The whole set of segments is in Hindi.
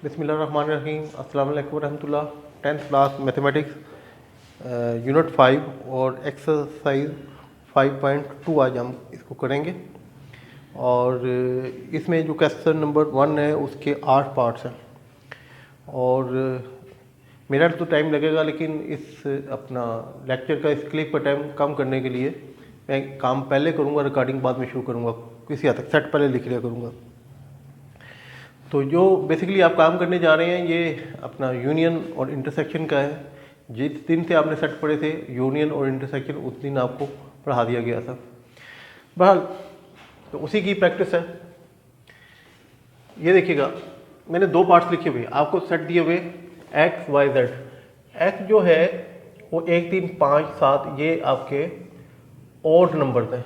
बिस्मिल्लाहिर्रहमानिर्रहीम, अस्सलाम वालेकुम रहमतुल्लाह। 10th क्लास मैथमेटिक्स यूनिट 5 और एक्सरसाइज 5.2 आज हम इसको करेंगे। और इसमें जो क्वेश्चन नंबर 1 है उसके 8 पार्ट्स हैं और मेरा तो टाइम लगेगा, लेकिन इस अपना लेक्चर का इस क्लिप का टाइम कम करने के लिए मैं काम पहले करूँगा, रिकॉर्डिंग बाद में शुरू करूँगा। किसी हद तक सेट पहले लिख लिया करूँगा। तो जो बेसिकली आप काम करने जा रहे हैं ये अपना यूनियन और इंटरसेक्शन का है। जिस दिन से आपने सेट पढ़े थे यूनियन और इंटरसेक्शन, उस दिन आपको पढ़ा दिया गया था। बहरहाल तो उसी की प्रैक्टिस है। ये देखिएगा, मैंने 2 पार्ट्स लिखे हुए, आपको सेट दिए हुए एक्स वाई जेड। एक्स जो है वो 1 3 5 7 ये आपके ऑड नंबर हैं,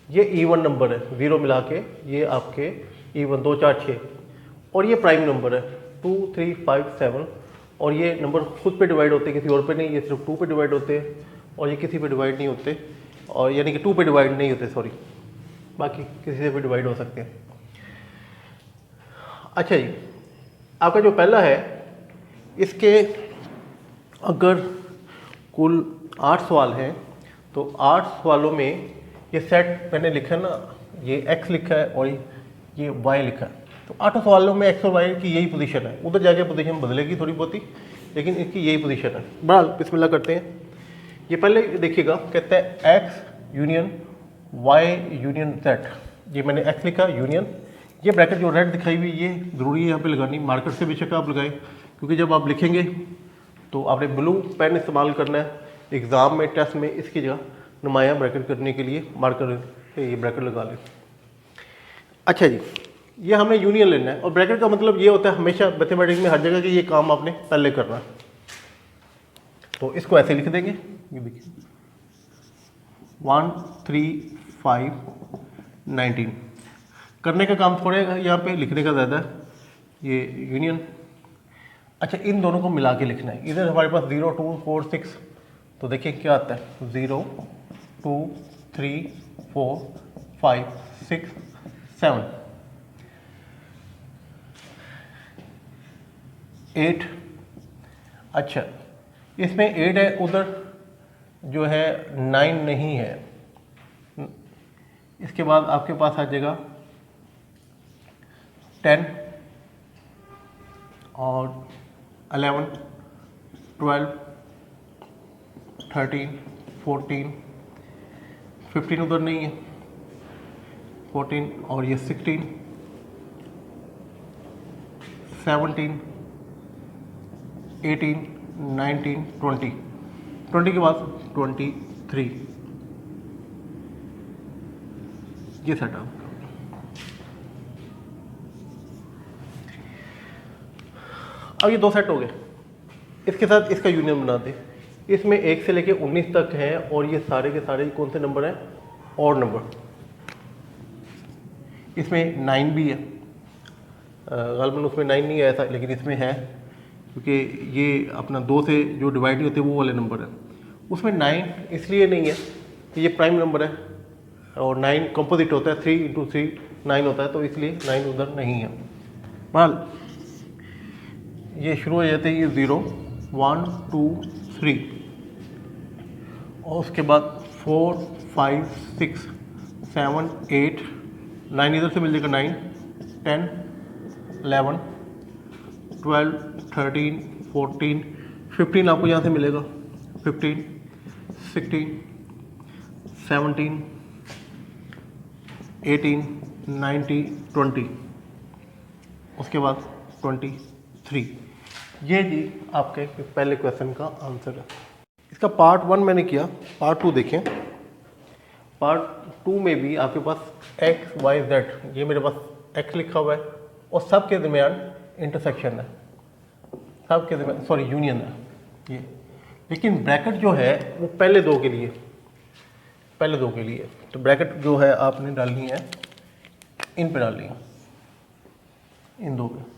ये इवन नंबर है, 0 मिला के ये आपके इवन 2 4 6, और ये प्राइम नंबर है 2 3 5 7। और ये नंबर खुद पे डिवाइड होते हैं, किसी और पे नहीं, ये सिर्फ 2 पे डिवाइड होते हैं और ये किसी पे डिवाइड नहीं होते, और यानी कि 2 पे डिवाइड नहीं होते, सॉरी, बाकी किसी से भी डिवाइड हो सकते हैं। अच्छा जी, आपका जो पहला है इसके अगर कुल 8 सवाल हैं तो 8 सवालों में ये सेट मैंने लिखा ना, ये एक्स लिखा है और ये वाई लिखा है। तो 8 सवालों में एक्स और वाई की यही पोजीशन है, उधर जाके पोजीशन बदलेगी थोड़ी बहुत ही, लेकिन इसकी यही पोजीशन है। बहरहाल बिस्मिल्लाह करते हैं। ये पहले देखिएगा, कहते हैं x union y union z. ये मैंने एक्स लिखा यूनियन, ये ब्रैकेट जो रेड दिखाई हुई ये ज़रूरी है यहाँ पे लगानी, मार्कर से बेशक आप लगाएं, क्योंकि जब आप लिखेंगे तो आपने ब्लू पेन इस्तेमाल करना है एग्ज़ाम में, टेस्ट में, इसकी जगह नुमाया ब्रैकेट करने के लिए मार्कर से ये ब्रैकेट लगा लें। अच्छा जी, ये हमने यूनियन लेना है, और ब्रैकेट का मतलब ये होता है हमेशा मैथमेटिक्स में हर जगह कि ये काम आपने पहले करना है। तो इसको ऐसे लिख देंगे, ये देखिए 1 3 5 19। करने का काम थोड़े यहाँ पे, लिखने का ज़्यादा है। ये यूनियन, अच्छा इन दोनों को मिला के लिखना है। इधर हमारे पास 0 2 4 6, तो देखिए क्या आता है 0 2 3 4 5 6 7 8। अच्छा इसमें 8 है, उधर जो है 9 नहीं है। इसके बाद आपके पास आ जाएगा 10 और 11 12 13 14 15 उधर नहीं है, 14 और ये 16 17 18 19 20 20 के बाद 23। ये सेट आप अब ये 2 सेट हो गए, इसके साथ इसका यूनियन बना दे। इसमें 1 से लेके 19 तक हैं और ये सारे के सारे कौन से नंबर हैं, और नंबर। इसमें 9 भी है, ग़ालिबन उसमें 9 नहीं आया था, लेकिन इसमें है क्योंकि ये अपना 2 से जो डिवाइड नहीं होते वो वाले नंबर है। उसमें 9 इसलिए नहीं है कि ये प्राइम नंबर है और 9 कंपोजिट होता है, 3 × 3 9 होता है, तो इसलिए 9 उधर नहीं है। बहरहाल ये शुरू हो जाते हैं, ये 0 1 2 3 और उसके बाद 4 5 6 7 8 9 इधर से मिल जाएगा 9 10 11 12 13 14 15 आपको यहाँ से मिलेगा 15 16 17 18 19 20 उसके बाद 23। ये जी आपके पहले क्वेश्चन का आंसर है। इसका पार्ट 1 मैंने किया, पार्ट 2 देखें। पार्ट 2 में भी आपके पास एक्स वाई जेड, ये मेरे पास एक्स लिखा हुआ है और सब के दरमियान इंटरसेक्शन है, सब के दरमियान सॉरी यूनियन है ये, लेकिन ब्रैकेट जो है वो पहले दो के लिए, पहले 2 के लिए। तो ब्रैकेट जो है आपने डालनी है, इन पे डालनी है, इन 2 पे।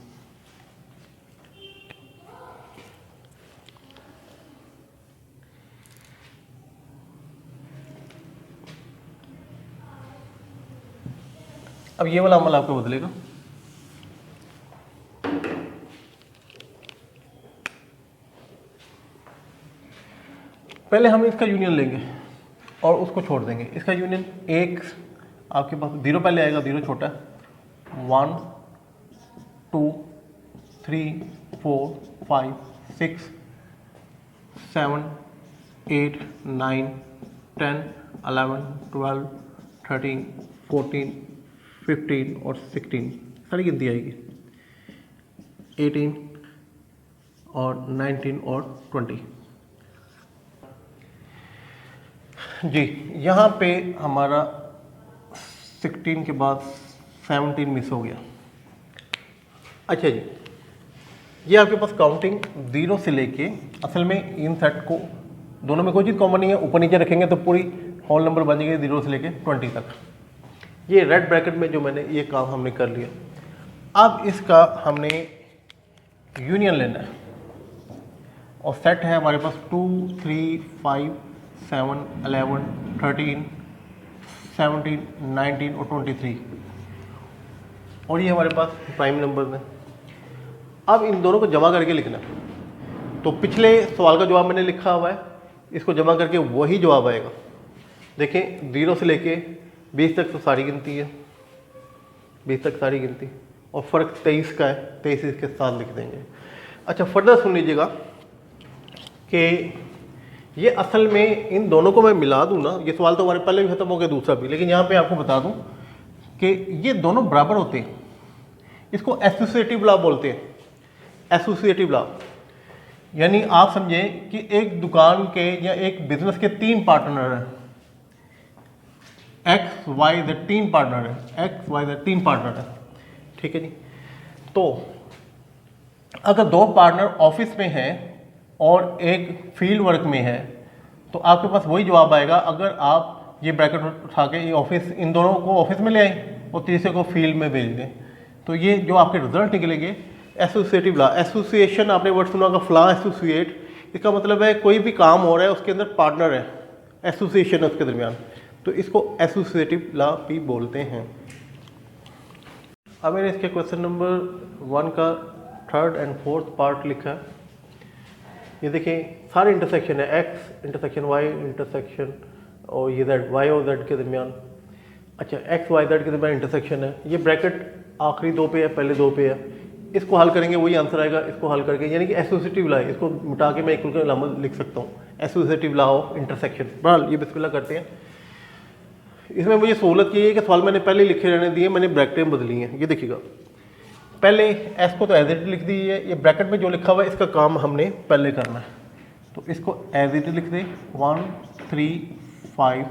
अब ये वाला अमल आपको बदलेगा, पहले हम इसका यूनियन लेंगे और उसको छोड़ देंगे। इसका यूनियन एक आपके पास 0 पहले आएगा, 0 छोटा, 1 2 3 4 5 6 7 8 9 10 11 12 13 14 15 और 16 सारी गिनती आएगी, 18 और 19 और 20। जी यहाँ पे हमारा 16 के बाद 17 मिस हो गया। अच्छा जी, ये आपके पास काउंटिंग 0 से लेके, असल में इन सेट को दोनों में कोई चीज़ कॉमन नहीं है, ऊपर नीचे रखेंगे तो पूरी होल नंबर बन जाएगी 0 से लेके 20 तक। ये रेड ब्रैकेट में जो मैंने ये काम हमने कर लिया। अब इसका हमने यूनियन लेना है और सेट है हमारे पास 2 3 5 7 11 13 17 19 और 23 और ये हमारे पास प्राइम नंबर हैं। अब इन दोनों को जमा करके लिखना, तो पिछले सवाल का जवाब मैंने लिखा हुआ है, इसको जमा करके वही जवाब आएगा। देखें 0 से लेके 20 तक तो सारी गिनती है, 20 तक सारी गिनती, और फ़र्क 23 का है, 23 इसके साथ लिख देंगे। अच्छा फर्दर सुन लीजिएगा कि ये असल में इन दोनों को मैं मिला दूं ना, ये सवाल तो हमारे पहले भी खत्म हो गया, दूसरा भी, लेकिन यहाँ पे आपको बता दूं कि ये दोनों बराबर होते हैं। इसको एसोसिएटिव लॉ बोलते हैं, एसोसिएटिव लॉ। यानी आप समझें कि एक दुकान के या एक बिजनेस के 3 पार्टनर हैं, एक्स वाई जेड 3 पार्टनर है, एक्स वाई जेड 3 पार्टनर है, ठीक है जी। तो अगर 2 पार्टनर ऑफिस में हैं और एक फील्ड वर्क में है तो आपके पास वही जवाब आएगा अगर आप ये ब्रैकेट उठा के ये ऑफिस, इन दोनों को ऑफिस में ले आए और तीसरे को फील्ड में भेज दें, तो ये जो आपके रिजल्ट निकलेंगे एसोसिएटिव लॉ। एसोसिएशन आपने वर्ड सुना होगा, फ्ला एसोसिएट, इसका मतलब है कोई भी काम हो रहा है उसके अंदर पार्टनर है, एसोसिएशन है उसके दरमियान, तो इसको एसोसिएटिव लॉ भी बोलते हैं। अब मैंने इसके क्वेश्चन नंबर 1 का 3rd और 4th पार्ट लिखा है। ये देखिए सारे इंटरसेक्शन है, एक्स इंटरसेक्शन वाई इंटरसेक्शन और ये जेड, वाई और जेड के दरमियान। अच्छा एक्स वाई जेड के दरमियान इंटरसेक्शन है। ये ब्रैकेट आखिरी 2 पे है, पहले 2 पे है, इसको हल करेंगे वही आंसर आएगा, इसको हल करके, यानी कि एसोसिएटिव लॉ है, इसको मिटा के मैं इक्वल का अलामत लिख सकता हूँ, एसोसिएटिव लॉ ऑफ इंटरसेक्शन। बहरहाल ये बिस्मिल्लाह करते हैं। इसमें मुझे सहूलत ये है कि सवाल मैंने पहले लिखे रहने दिए, मैंने ब्रैकेटें बदली हैं। ये देखिएगा पहले एस को तो एज इट लिख दीजिए, ये ब्रैकेट में जो लिखा हुआ है इसका काम हमने पहले करना है, तो इसको एज इट लिख दें 1 3 5,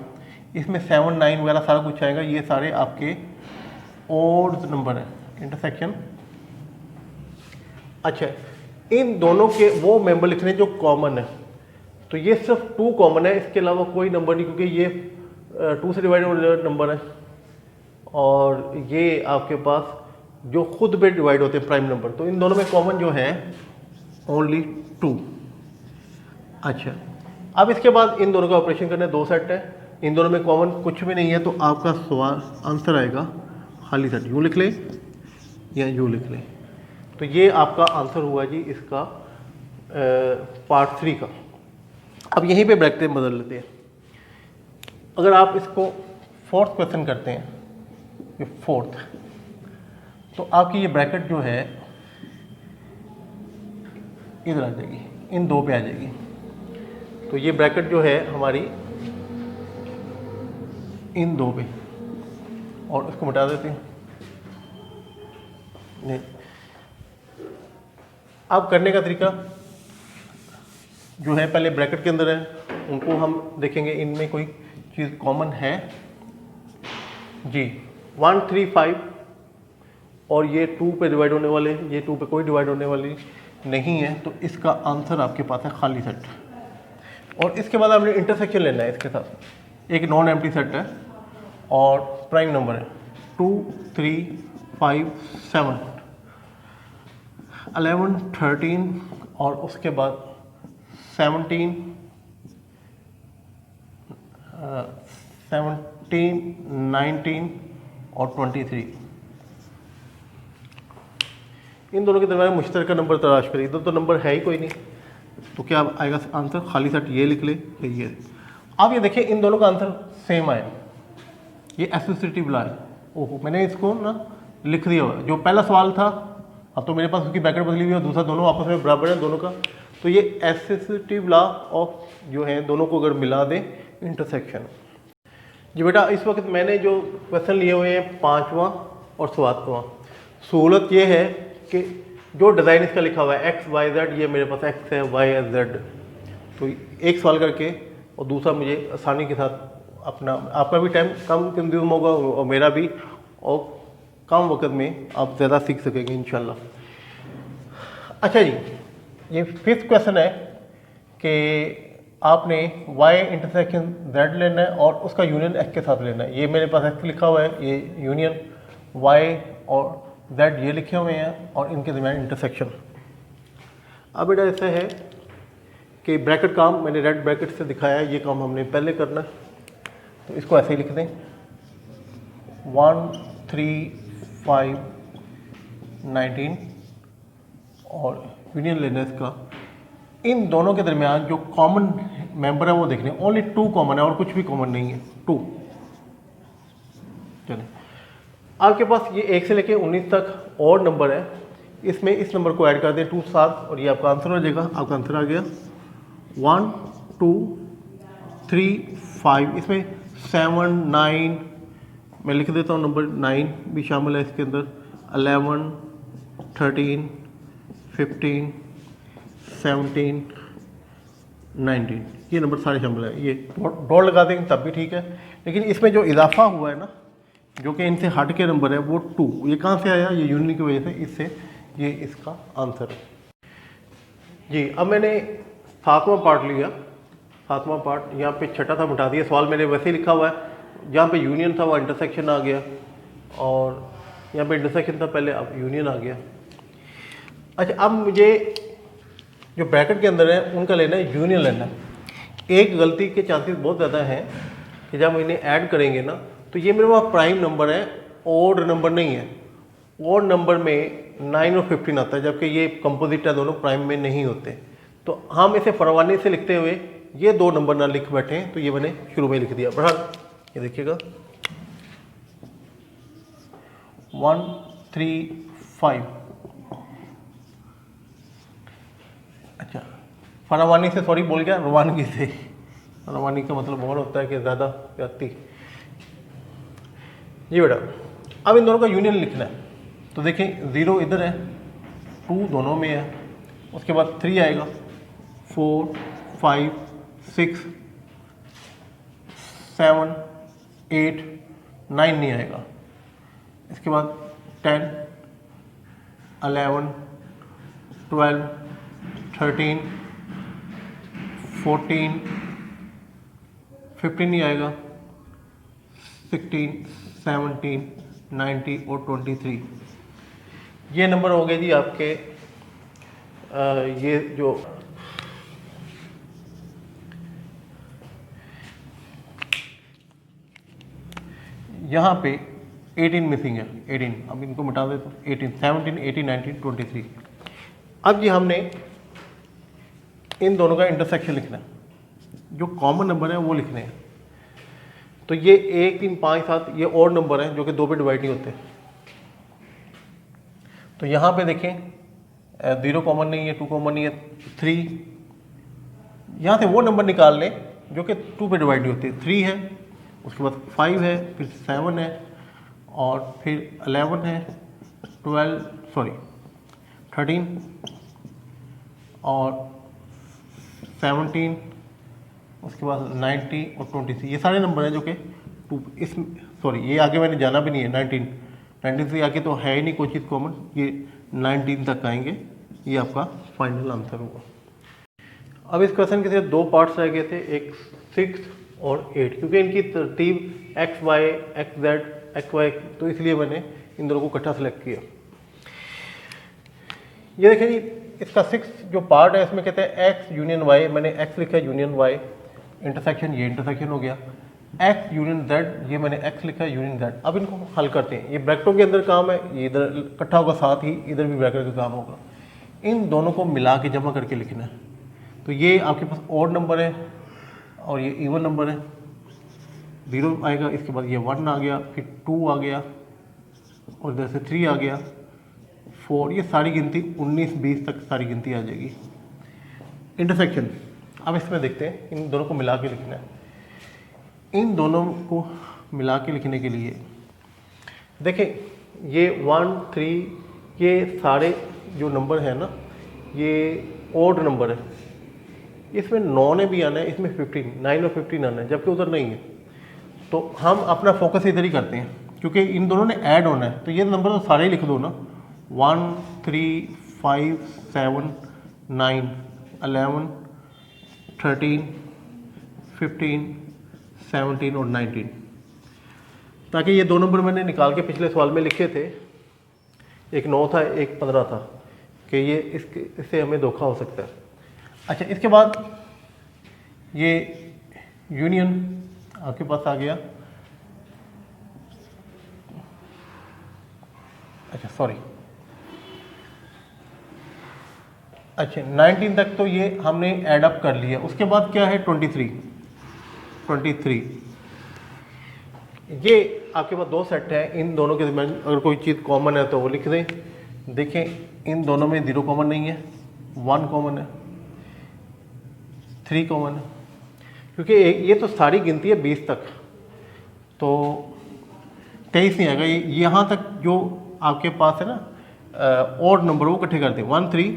इसमें 7 9 वगैरह सारा कुछ आएगा, ये सारे आपके ओड्स नंबर है, इंटरसेक्शन। अच्छा इन दोनों के वो मेंबर लिखने जो कॉमन है, तो ये सिर्फ 2 कॉमन है, इसके अलावा कोई नंबर नहीं, क्योंकि ये 2 से डिवाइड होने वाले नंबर है और ये आपके पास जो खुद पे डिवाइड होते हैं प्राइम नंबर, तो इन दोनों में कॉमन जो है ओनली 2। अच्छा अब इसके बाद इन दोनों का ऑपरेशन करना है, 2 सेट है, इन दोनों में कॉमन कुछ भी नहीं है, तो आपका सवाल आंसर आएगा खाली सेट, यूँ लिख लें या यूँ लिख लें। तो ये आपका आंसर हुआ जी इसका पार्ट 3 का। अब यहीं पे ब्रैकेटें बदल लेते हैं। अगर आप इसको 4th क्वेश्चन करते हैं, ये 4th, तो आपकी ये ब्रैकेट जो है इधर आ जाएगी, इन 2 पे आ जाएगी, तो ये ब्रैकेट जो है हमारी इन 2 पे, और इसको मिटा देते हैं। नहीं, अब करने का तरीका जो है, पहले ब्रैकेट के अंदर है उनको हम देखेंगे इनमें कोई चीज़ कॉमन है जी। 1 3 5 और ये 2 पे डिवाइड होने वाले, ये 2 पे कोई डिवाइड होने वाली नहीं है, तो इसका आंसर आपके पास है खाली सेट। और इसके बाद आपने इंटरसेक्शन लेना है इसके साथ, एक नॉन एम्प्टी सेट है और प्राइम नंबर है 2 3 5 7 11 13 और उसके बाद 17 19 और 23। इन दोनों के दरमियान मुश्तरका नंबर तलाश करिए, इधर तो नंबर है ही कोई नहीं, तो क्या आएगा आंसर, खाली सेट ये लिख ले ये। अब ये देखिए इन दोनों का आंसर सेम आया, ये एसोसिएटिव लॉ है। ओहो मैंने इसको ना लिख दिया हुआ, जो पहला सवाल था अब तो मेरे पास उसकी ब्रैकेट बदली हुई है, दूसरा दोनों आपस में बराबर है दोनों का। तो ये एसोसिएटिव लॉ ऑफ जो है दोनों को अगर मिला दें इंटरसेक्शन। जी बेटा इस वक्त मैंने जो क्वेश्चन लिए हुए हैं 5वां और 7वां। सहूलत ये है कि जो डिज़ाइन इसका लिखा हुआ है एक्स वाई जेड, ये मेरे पास एक्स है वाई है जेड, तो एक सवाल करके और दूसरा मुझे आसानी के साथ अपना, आपका भी टाइम कम कंज्यूम होगा और मेरा भी, और कम वक्त में आप ज़्यादा सीख सकेंगे इंशाल्लाह। अच्छा जी, ये 5th क्वेश्चन है कि आपने y इंटरसेक्शन z लेना है और उसका यूनियन x के साथ लेना है। ये मेरे पास x लिखा हुआ है, ये यूनियन y और z ये लिखे हुए हैं और इनके दरमियान इंटरसेक्शन। अब बेटा ऐसा है कि ब्रैकेट काम मैंने रेड ब्रैकेट से दिखाया है, ये काम हमने पहले करना है, तो इसको ऐसे ही लिख दें 1 3 5 19 और यूनियन लेना है इसका। इन दोनों के दरमियान जो कॉमन मेंबर है वो देखने, ओनली 2 कॉमन है और कुछ भी कॉमन नहीं है, 2। चलिए आपके पास ये 1 से लेके 19 तक और नंबर है, इसमें इस नंबर को ऐड कर दें 2 के साथ और ये आपका आंसर हो जाएगा। आपका आंसर आ गया 1 2 3 5, इसमें 7 9 मैं लिख देता हूँ, नंबर 9 भी शामिल है इसके अंदर, 11 13 15 17 19, ये नंबर सारे शामिल है। ये डॉट लगा देंगे तब भी ठीक है, लेकिन इसमें जो इजाफा हुआ है ना, जो कि इनसे हट के नंबर है वो 2, ये कहाँ से आया, ये यूनियन की वजह से, इससे ये इसका आंसर है जी। अब मैंने 7वां पार्ट लिया, 7वां पार्ट यहाँ पे छठा था मिटा दिया, सवाल मैंने वैसे ही लिखा हुआ है, जहाँ पे यूनियन था वो इंटरसेक्शन आ गया और यहाँ पे इंटरसेक्शन था पहले, अब यूनियन आ गया। अच्छा अब मुझे जो ब्रैकेट के अंदर है उनका लेना है, यूनियन लेना है। एक गलती के चांसेस बहुत ज़्यादा हैं कि जब इन्हें ऐड करेंगे ना, तो ये मेरे पास प्राइम नंबर है, ओड नंबर नहीं है। ओड नंबर में 9 और 15 आता है, जबकि ये कंपोजिट है, दोनों प्राइम में नहीं होते। तो हम इसे फरवानी से लिखते हुए ये 2 नंबर ना लिख बैठे हैं, तो ये मैंने शुरू में लिख दिया। बहरहाल ये देखिएगा 1 3 5। अच्छा फरवानी से, सॉरी बोल गया, रवानगी से। रवानगी का मतलब और होता है कि ज़्यादा व्यक्ति। जी बेटा अब इन दोनों का यूनियन लिखना है, तो देखें 0 इधर है, 2 दोनों में है, उसके बाद 3 आएगा, 4 5 6 7 8 9 नहीं आएगा, इसके बाद 10 11 12 13 14 15 नहीं आएगा, 16 17 19 और 23। ये नंबर हो गए जी आपके ये जो यहाँ पे 18 मिसिंग है, 18, अब इनको मिटा दे तो 18 17 18 19 23। अब ये हमने इन दोनों का इंटरसेक्शन लिखना है, जो कॉमन नंबर है वो लिखने हैं। तो ये 1 3 5 7 ये और नंबर हैं जो कि 2 पे डिवाइड नहीं होते। तो यहाँ पे देखें 0 कॉमन नहीं है, 2 कॉमन नहीं है, 3, यहाँ से वो नंबर निकाल लें जो कि 2 पे डिवाइड नहीं होते। 3 है, उसके बाद 5 है, फिर 7 है और फिर 11 है, 13 और 17, उसके बाद 90 और 23। ये सारे नंबर हैं जो कि 2 इस, सॉरी ये आगे मैंने जाना भी नहीं है, 19 से आगे तो है ही नहीं कोई चीज़ कॉमन, ये 19 तक आएंगे, ये आपका फाइनल आंसर होगा। अब इस क्वेश्चन के सिर्फ 2 पार्ट्स रह गए थे, एक 6 और 8, क्योंकि इनकी तरतीब x y x z x y, तो इसलिए मैंने इन दोनों को इकट्ठा सेलेक्ट किया। ये देखिए जी इसका 6 जो पार्ट है इसमें कहते हैं एक्स यूनियन वाई, मैंने एक्स लिखा है यूनियन वाई, इंटरसेक्शन ये इंटरसेक्शन हो गया, एक्स यूनियन जेड ये मैंने एक्स लिखा है यूनियन जेड। अब इनको हल करते हैं, ये ब्रैकेटों के अंदर काम है, ये इधर इकट्ठा होगा, साथ ही इधर भी ब्रैकेट का काम होगा। इन दोनों को मिला के जमा करके लिखना है। तो ये आपके पास ऑड नंबर है और ये इवन नंबर है, 0 आएगा, इसके बाद ये 1 आ गया, फिर 2 आ गया और इधर से 3 आ गया, 4, ये सारी गिनती 19 20 तक सारी गिनती आ जाएगी। इंटरसेक्शन, अब इसमें देखते हैं, इन दोनों को मिला के लिखना है। इन दोनों को मिला के लिखने के लिए देखें, ये 1 3 ये सारे जो नंबर है ना, ये ऑड नंबर है, इसमें 9 ने भी आना है, इसमें 15 9 और 15 आना है, जबकि उधर नहीं है। तो हम अपना फोकस इधर ही करते हैं, क्योंकि इन दोनों ने ऐड होना है। तो ये नंबर तो सारे ही लिख दो ना, 1 3 5 7 9 11 13 15 17 और 19, ताकि ये 2 नंबर मैंने निकाल के पिछले सवाल में लिखे थे, एक 9 था एक 15 था, कि ये इससे हमें धोखा हो सकता है। अच्छा, इसके बाद ये यूनियन आपके पास आ गया। अच्छा सॉरी, अच्छा 19 तक तो ये हमने ऐड अप कर लिया। उसके बाद क्या है, 23 ये आपके पास 2 सेट है, इन दोनों के दरमियान अगर कोई चीज़ कॉमन है तो वो लिख दें। देखें, इन दोनों में 0 कॉमन नहीं है, 1 कॉमन है, 3 कॉमन है, क्योंकि ये तो सारी गिनती है 20 तक, तो 23 नहीं आएगा। यहाँ तक जो आपके पास है ना ऑड नंबर, वो इकट्ठे करते हैं। 1 3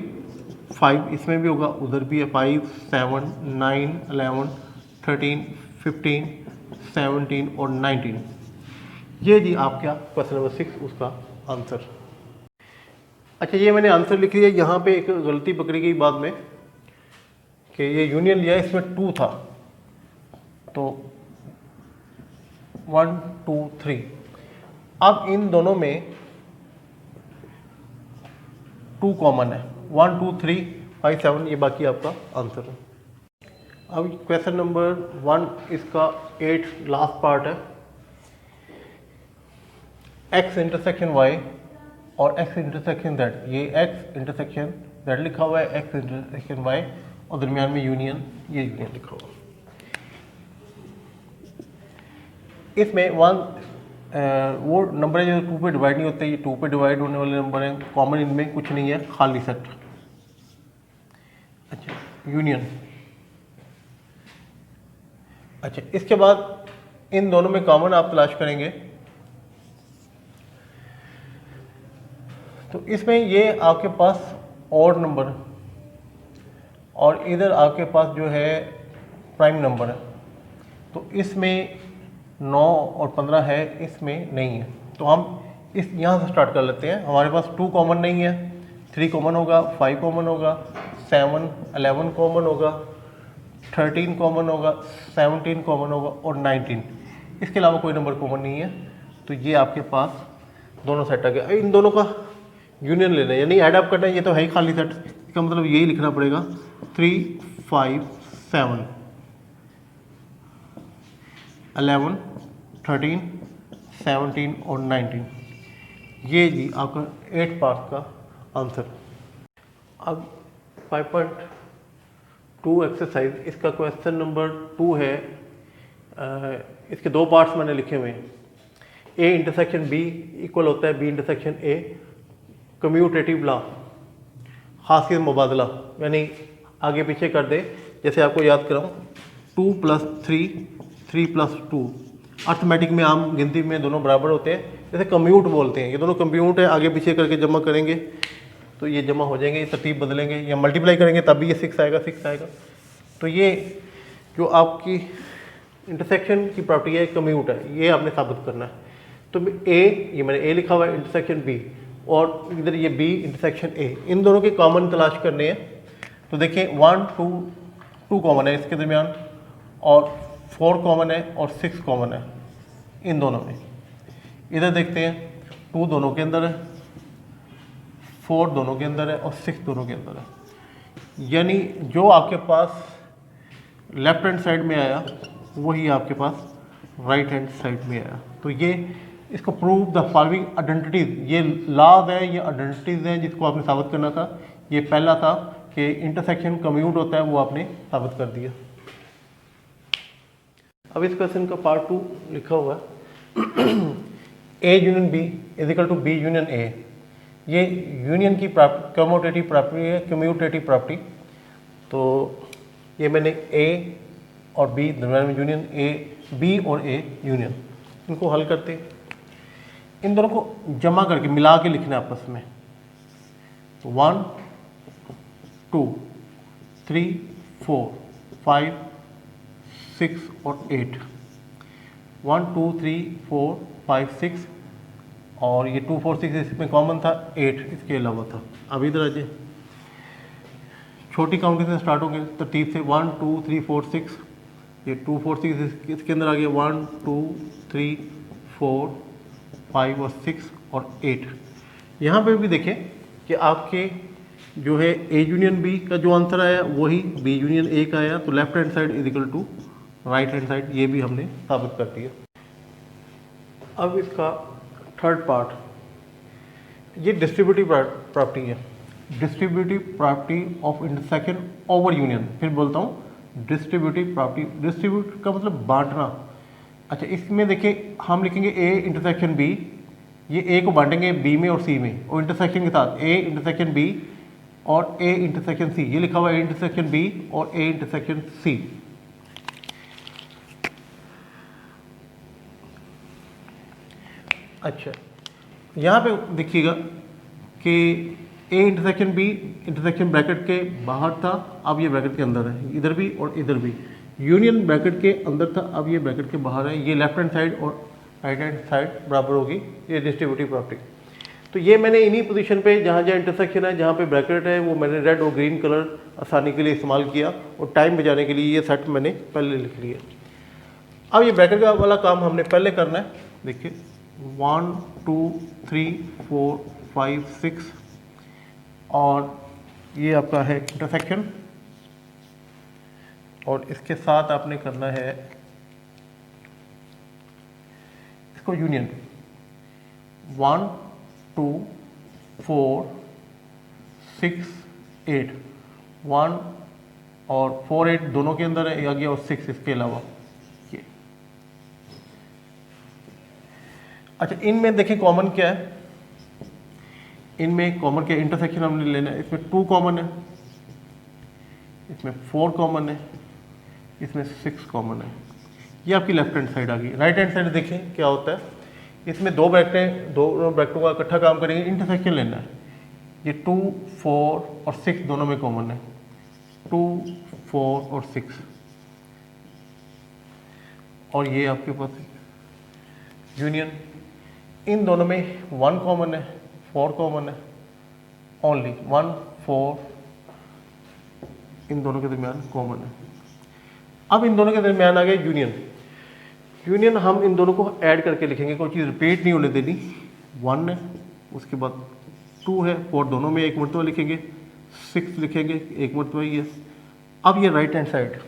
5 इसमें भी होगा, उधर भी है, 5 7 9 11 13 15 17 और 19। ये जी आपका क्वेश्चन नंबर 6 उसका आंसर। अच्छा, ये मैंने आंसर लिख लिया। यहाँ पे एक गलती पकड़ी गई बाद में कि ये यूनियन लिया, इसमें 2 था, तो 1 2 3। अब इन दोनों में 2 कॉमन है, 1 2 3 5 7, ये बाकी आपका आंसर है। अब क्वेश्चन नंबर 1 इसका 8 लास्ट पार्ट है। x इंटरसेक्शन y और x इंटरसेक्शन z, ये x इंटरसेक्शन z लिखा हुआ है, x इंटरसेक्शन y और दरमियान में यूनियन, ये यूनियन लिखा हुआ है। इसमें 1 वो नंबर है जो 2 पे डिवाइड नहीं होते, ये 2 पे डिवाइड होने वाले नंबर हैं। कॉमन इनमें कुछ नहीं है, खाली सेट। अच्छा, यूनियन। अच्छा, इसके बाद इन दोनों में कॉमन आप तलाश करेंगे, तो इसमें ये आपके पास ऑड नंबर और इधर आपके पास जो है प्राइम नंबर है, तो इसमें 9 और 15 है, इसमें नहीं है। तो हम इस यहाँ से स्टार्ट कर लेते हैं। हमारे पास 2 कॉमन नहीं है, 3 कॉमन होगा, 5 कॉमन होगा, 7 11 कॉमन होगा, 13 कॉमन होगा, 17 कॉमन होगा और 19। इसके अलावा कोई नंबर कॉमन नहीं है। तो ये आपके पास दोनों सेट आ गया। इन दोनों का यूनियन लेना है, यानी ऐड अप करना है। ये तो है ही खाली सेट, इसका मतलब यही लिखना पड़ेगा 3 5 7 11 13 17 और 19। ये जी आपका 8 पार्ट का आंसर। अब 5.2 एक्सरसाइज, इसका क्वेश्चन नंबर 2 है। इसके 2 पार्ट्स मैंने लिखे हुए हैं। ए इंटरसेक्शन बी इक्वल होता है b intersection a, commutative law, खासियत मुबादला, यानी आगे पीछे कर दे। जैसे आपको याद कराऊँ, 2 + 3 3 + 2, अर्थमेटिक में आम गिनती में दोनों बराबर होते हैं, जैसे कम्यूट बोलते हैं। ये दोनों कम्यूट है, आगे पीछे करके जमा करेंगे तो ये जमा हो जाएंगे, ये तरतीब बदलेंगे, या मल्टीप्लाई करेंगे तब भी ये 6 आएगा 6 आएगा। तो ये जो आपकी इंटरसेक्शन की प्रॉपर्टी है, कम्यूट है, ये आपने साबित करना है। तो ए, ये मैंने ए लिखा हुआ है, इंटरसेक्शन बी, और इधर ये बी इंटरसेक्शन ए, इन दोनों के कॉमन तलाश करने हैं। तो देखिए 1 2 कॉमन है इसके दरमियान, और 4 कॉमन है और 6 कॉमन है इन दोनों में। इधर देखते हैं, 2 दोनों के अंदर है, 4 दोनों के अंदर है और 6 दोनों के अंदर है। यानी जो आपके पास लेफ्ट हैंड साइड में आया वही आपके पास राइट हैंड साइड में आया। तो ये इसको प्रूव द फॉलोइंग आइडेंटिटीज, ये लॉज है, ये आइडेंटिटीज हैं जिसको आपने साबित करना था। ये पहला था कि इंटरसेक्शन कम्यूट होता है वो आपने साबित कर दिया। अब इस क्वेश्चन का पार्ट 2 लिखा हुआ है a union b is equal to b union a. ये यूनियन की कम्यूटेटिव प्रॉपर्टी है, कम्यूटेटिव प्रॉपर्टी। तो ये मैंने ए और बी दरम्यान में यूनियन, ए बी और ए यूनियन, इनको हल करते हैं। इन दोनों को जमा करके मिला के लिखना है आपस में। 1 2 3 4 5 6 और 8, 1 2 3 4 5 6 और ये 2 4 6 इसमें कॉमन था, 8 इसके अलावा था। अब इधर आ जाए, छोटी काउंट से स्टार्ट होंगे तरतीब से 1 2 3 4 6, ये 2 4 6 इसके अंदर आ गया 1 2 3 4 5 और 6 और 8। यहाँ पे भी देखें कि आपके जो है ए यूनियन बी का जो आंसर आया वही बी यूनियन ए का आया, तो left hand side is equal to right hand side, ये भी हमने साबित कर दिया। अब इसका थर्ड पार्ट, ये डिस्ट्रीब्यूटिव प्रॉपर्टी है, distributive property of intersection over union. फिर बोलता हूँ डिस्ट्रीब्यूटिव प्रॉपर्टी, डिस्ट्रीब्यूट का मतलब बांटना। अच्छा, इसमें देखिए हम लिखेंगे ए इंटरसेक्शन बी, ये ए को बांटेंगे बी में और सी में, और इंटरसेक्शन के साथ ए इंटरसेक्शन बी और ए इंटरसेक्शन सी, ये लिखा हुआ है ए इंटरसेक्शन बी और ए इंटरसेक्शन सी। अच्छा, यहाँ पे देखिएगा कि a intersection b intersection bracket के बाहर था, अब ये ब्रैकेट के अंदर है, इधर भी और इधर भी। यूनियन ब्रैकेट के अंदर था, अब ये ब्रैकेट के बाहर है। ये लेफ्ट हैंड साइड और राइट हैंड साइड बराबर होगी, ये डिस्ट्रीब्यूटिव प्रॉपर्टी। तो ये मैंने इन्हीं पोजीशन पे जहाँ जहाँ इंटरसेक्शन है, जहाँ पे ब्रैकेट है, वो मैंने रेड और ग्रीन कलर आसानी के लिए इस्तेमाल किया, और टाइम बचाने के लिए ये सेट मैंने पहले लिख लिया। अब ये ब्रैकेट का वाला काम हमने पहले करना है। देखिए 1 2 3 4 5 6 और ये आपका है इंटरसेक्शन, और इसके साथ आपने करना है इसको यूनियन। 1 2 4 6 8, 1 और 4 8 दोनों के अंदर है, आ गया, और 6 इसके अलावा ये। अच्छा, इनमें देखिए कॉमन क्या है, इनमें कॉमन क्या, इंटरसेक्शन हमने लेना है। इसमें 2 कॉमन है, इसमें 4 कॉमन है, इसमें 6 कॉमन है। ये आपकी लेफ्ट हैंड साइड आ गई। राइट हैंड साइड देखें क्या होता है, इसमें 2 ब्रैकेट हैं, दोनों ब्रैकेटों का इकट्ठा काम करेंगे, इंटरसेक्शन लेना है। ये 2 4 और 6 दोनों में कॉमन है, 2 4 और 6, और ये आपके पास यूनियन। इन दोनों में 1 कॉमन है, 4 कॉमन है, ओनली 1 4 इन दोनों के दरमियान कॉमन है। अब इन दोनों के दरमियान आ गया यूनियन। यूनियन हम इन दोनों को ऐड करके लिखेंगे, कोई चीज़ रिपीट नहीं होने देनी। 1 है, उसके बाद 2 है, 4 दोनों में एक मरतबा लिखेंगे, 6 लिखेंगे एक मरतबा ही है। अब ये राइट हैंड साइड,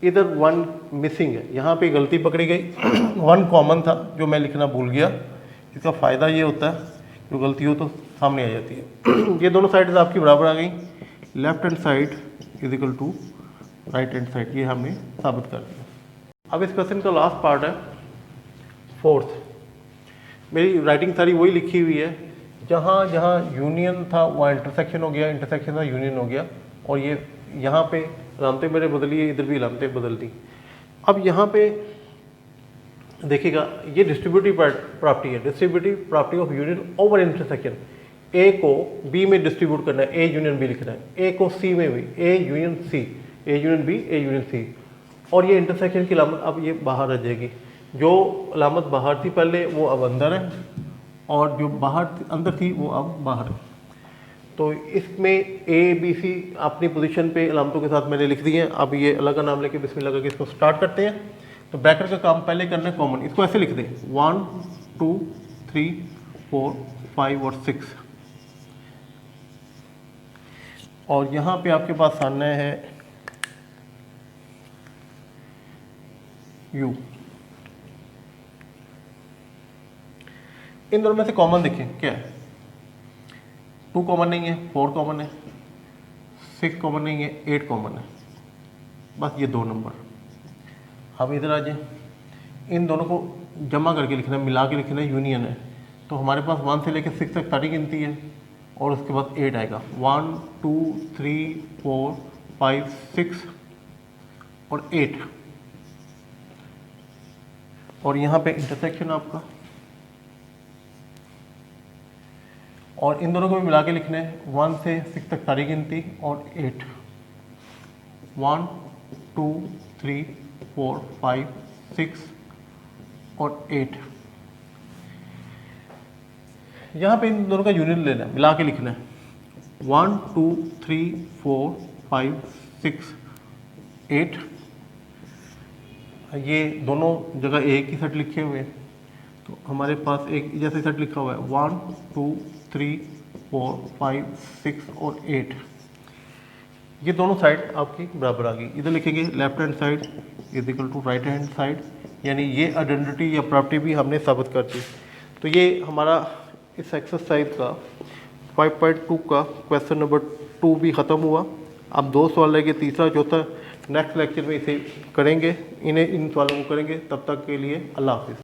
इधर 1 मिसिंग है, यहाँ पे गलती पकड़ी गई। 1 कॉमन था जो मैं लिखना भूल गया। इसका फ़ायदा ये होता है जो गलती हो तो सामने आ जाती है। ये दोनों साइड्स आपकी बराबर आ गई, left hand side is equal to right hand side, ये हमने साबित कर दिया। अब इस क्वेश्चन का लास्ट पार्ट है, फोर्थ। मेरी राइटिंग सारी वही लिखी हुई है, जहाँ जहाँ यूनियन था वहाँ इंटरसेक्शन हो गया, इंटरसेक्शन था यूनियन हो गया, और ये यहाँ पे अलामतें मैंने बदली है, इधर भी अलामतें बदल दी। अब यहाँ पे देखिएगा, ये डिस्ट्रीब्यूटिव प्रॉपर्टी है, distributive property of union over intersection. A को बी में डिस्ट्रीब्यूट करना है, ए यूनियन बी लिखना है, ए को सी में भी, A union C, A union B, A union C, और ये इंटरसेक्शन की अलामत अब ये बाहर आ जाएगी। जो अलामत बाहर थी पहले वो अब अंदर है, और जो बाहर अंदर थी वो अब बाहर है। तो इसमें ए बी सी अपनी पोजीशन पे अलामतों के साथ मैंने लिख दी हैं। अब ये अल्लाह का नाम लेके बिस्मिल्लाह करके इसको स्टार्ट करते हैं। तो ब्रैकेट का काम पहले करना है कॉमन, इसको ऐसे लिख दें 1 2 3 4 5 और 6, और यहाँ पे आपके पास आना है यू। इन दोनों में से कॉमन देखें क्या है, 2 कॉमन नहीं है, 4 कॉमन है, 6 कॉमन नहीं है, 8 कॉमन है, बस ये 2 नंबर। अब इधर आ जाए, इन दोनों को जमा करके लिखना है, मिला के लिखना है, यूनियन है। तो हमारे पास 1 से लेकर 6 तक सारी गिनती है और उसके बाद 8 आएगा। 1 2 3 4 5 6 और 8, और यहाँ पे इंटरसेक्शन आपका, और इन दोनों को भी मिला के लिखना है, 1 से 6 तक सारी गिनती और 8। 1 2 3 4 5 6 और 8। यहाँ पे इन दोनों का यूनियन लेना है, मिला के लिखना है। 1 2 3 4 5 6 8। ये दोनों जगह एक ही सेट लिखे हुए हैं, तो हमारे पास एक जैसे सेट लिखा हुआ है 1 2 3 4 5 6 और 8। ये दोनों साइड आपकी बराबर आ गई। इधर लिखेंगे left hand side is equal to right hand side, यानी ये आइडेंटिटी या प्रॉपर्टी भी हमने साबित कर दी। तो ये हमारा इस एक्सरसाइज का 5.2 का क्वेश्चन नंबर 2 भी ख़त्म हुआ। अब 2 सवाल रह गए, तीसरा चौथा नेक्स्ट लेक्चर में इसे करेंगे, इन सवालों को करेंगे। तब तक के लिए अल्लाह हाफिज़।